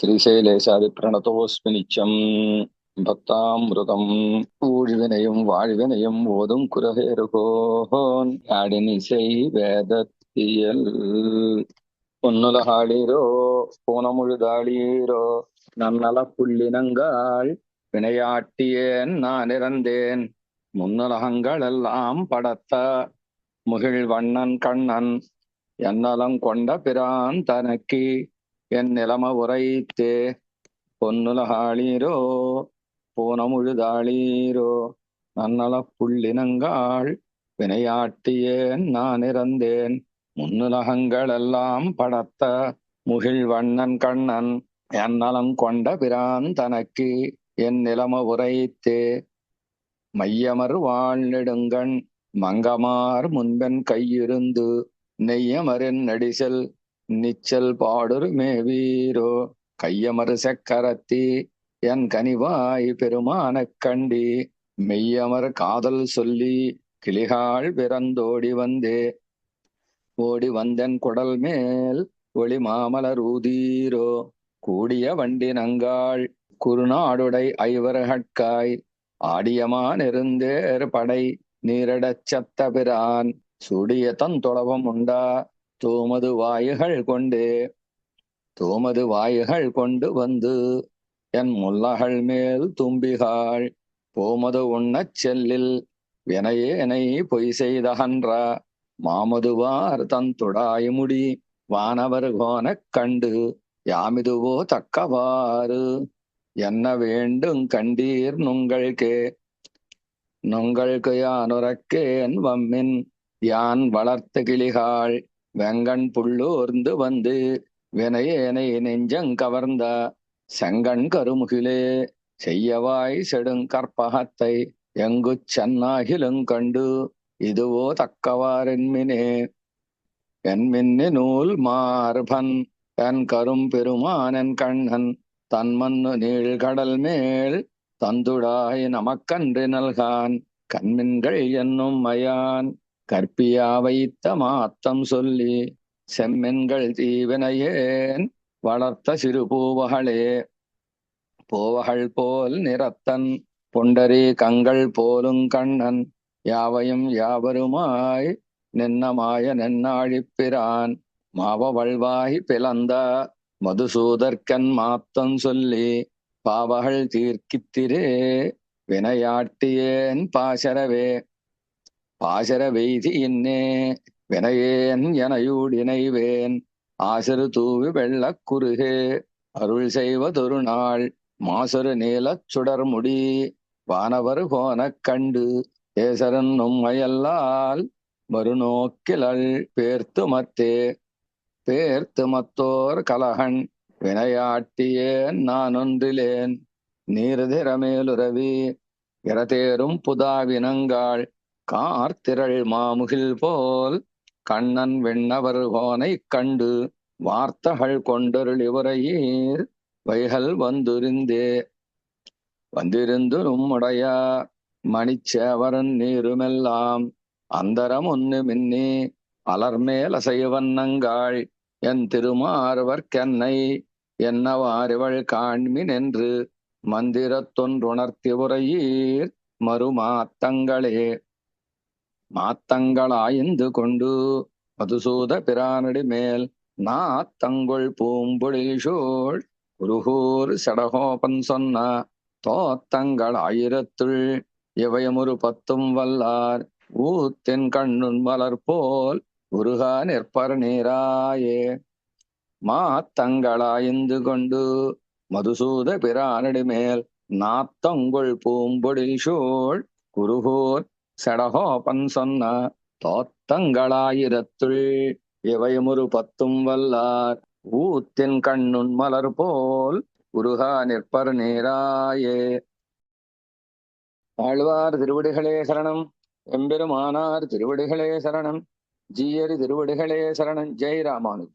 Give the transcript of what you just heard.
ஸ்ரீசைலேசாதிப்ரணதோஸ்மி நித்யம் பக்தாமிருதம் ஊழ்வினையும் வாழ்வினையும் ஓதும் குரகேருகோன் யாழினிசை வேதத்தியல் பொன்னுலகாளீரோ பூனமுழுதாளீரோ நன்னல புள்ளினங்காள் வினையாட்டியேன் நான் இறந்தேன் முன்னுலகங்கள் எல்லாம் படத்த முகிழ் வண்ணன் கண்ணன் என்னலம் கொண்ட பிரான் தனக்கு என் நிலம உரைத்தே பொன்னுலகாளீரோ பூனமுழுதாளீரோ நன்னல புள்ளினங்காள் வினையாட்டியேன் நான் இறந்தேன் முன்னுலகங்கள் எல்லாம் படத்த முகிழ் வண்ணன் கண்ணன் என்னலம் கொண்ட பிரான் தனக்கு என் நிலம உரைத்தே மையமர் வாழ் நெடுங்கண் மங்கமார் முன்பென் கையிருந்து நெய்யமரின் நடிசல் நிச்சல் பாடுரு மேவீரோ கையமறு செக்கரத்தி என் கனிவாய் பெருமானக் கண்டி மெய்யமர் காதல் சொல்லி கிளிகாள் பிறந்தோடி வந்தே ஓடி வந்தன் குடல் மேல் ஒளி மாமலர் ஊதீரோ கூடிய வண்டி நங்காள் குறுநாடுடை ஐவர்கட்காய் ஆடியமான் இருந்தேர் படை நீரடச் சத்த பிரான் சுடிய தந்தொளவம் உண்டா தூமது வாயுகள் கொண்டு வந்து என் முல்லகள் மேல் தும்பிகாள் போமது உண்ணச் செல்லில் வினையேனை பொய் செய்தகன்ற மாமதுவார் தந்துடாய்முடி வானவர் கோனக் கண்டு யாமிதுவோ தக்கவாறு என்ன வேண்டும் கண்டீர் நுங்கள்க்கு யானுரக்கேன் வம்மின் யான் வளர்த்த கிளிகாள் வெங்கண் புள்ளூர்ந்து வந்து வினையேனை நெஞ்சங் கவர்ந்த செங்கண் கருமுகிலே செய்யவாய் செடுங்கற்பகத்தை எங்குச் சென்னாகிலுங் கண்டு இதுவோ தக்கவாறென்மினே என்மின்னி நூல் மார்பன் என் கரும் பெருமானன் கண்ணன் தன்மன்னு நீழ்கடல் மேல் தந்துடாய் நமக்கன்று நல்கான் கண்மின்கள் என்னும் மயான் கற்பியா வைத்த மாத்தம் சொல்லி செம்மின்கள் தீவினையேன் வளர்த்த சிறு பூவகள் போல் நிறத்தன் புண்டரி கங்கள் போலுங் கண்ணன் யாவையும் யாவருமாய் நின்னமாய நென்னாழிப்பிரான் மாவவள்வாய் பிளந்த மதுசூதற்கன் மாத்தம் சொல்லி பாவகள் தீர்க்கித்திரே வினையாட்டியேன் பாசர வெய்தி இன்னே வினையேன் எனையூடினைவேன் ஆசரு தூவி வெள்ளக் குறுகே அருள் செய்வதொரு நாள் மாசரு நீலச் சுடர்முடி வானவர் கோனக் கண்டு ஏசரன் நும்மையல்லால் மறுநோக்கிலள் பேர்த்து மத்தோர் கலகன் வினையாட்டியேன் நான் ஒன்றிலேன் நீர்திறமேலுறவி இரதேரும் புதாவினங்காள் கார்த்திரள் மாமுகில் போல் கண்ணன் விண்ணவர் கோனைக் கண்டு வார்த்தகள் கொண்டருள் இவரையீர் வைகள் வந்திருந்து நும்முடைய மணிச்சேவரன் நீருமெல்லாம் அந்தரம் ஒன்னு மின்னி அலர்மேல் அசைவன்னங்காள் என் திருமார்வர்க்கென்னை என்னவாரிவள் காண்மின் என்று மந்திரத்தொன்றுணர்த்தி உரையீர் மாத்தங்களாய்ந்து கொண்டு மதுசூத பிரானடி மேல் நாத்தங்கொள் பூம்பொழில் சூழ் குருகூர் சடகோபன் சொன்ன தோத்தங்கள் ஆயிரத்துள் இவையமுறு பத்தும் வல்லார் ஊத்தின் கண்ணுன் மலர் போல் உருகா நிற்பர் நீராயே மாத்தங்களாய்ந்து கொண்டு மதுசூத பிரானடி மேல் நாத்தங்கொள் பூம்பொழில் சூழ் குருகூர் சடகோபன் சொன்ன தோத்தங்களாயிரத்துள் இவையமுறு பத்தும் வல்லார் ஊத்தின் கண்ணுன் மலர் போல் உருகா நிற்பர் நீராயே. ஆழ்வார் திருவடிகளே சரணம். எம்பெருமானார் திருவடிகளே சரணம். ஜீயரி திருவடிகளே சரணம். ஜெய் ராமானுஜ்.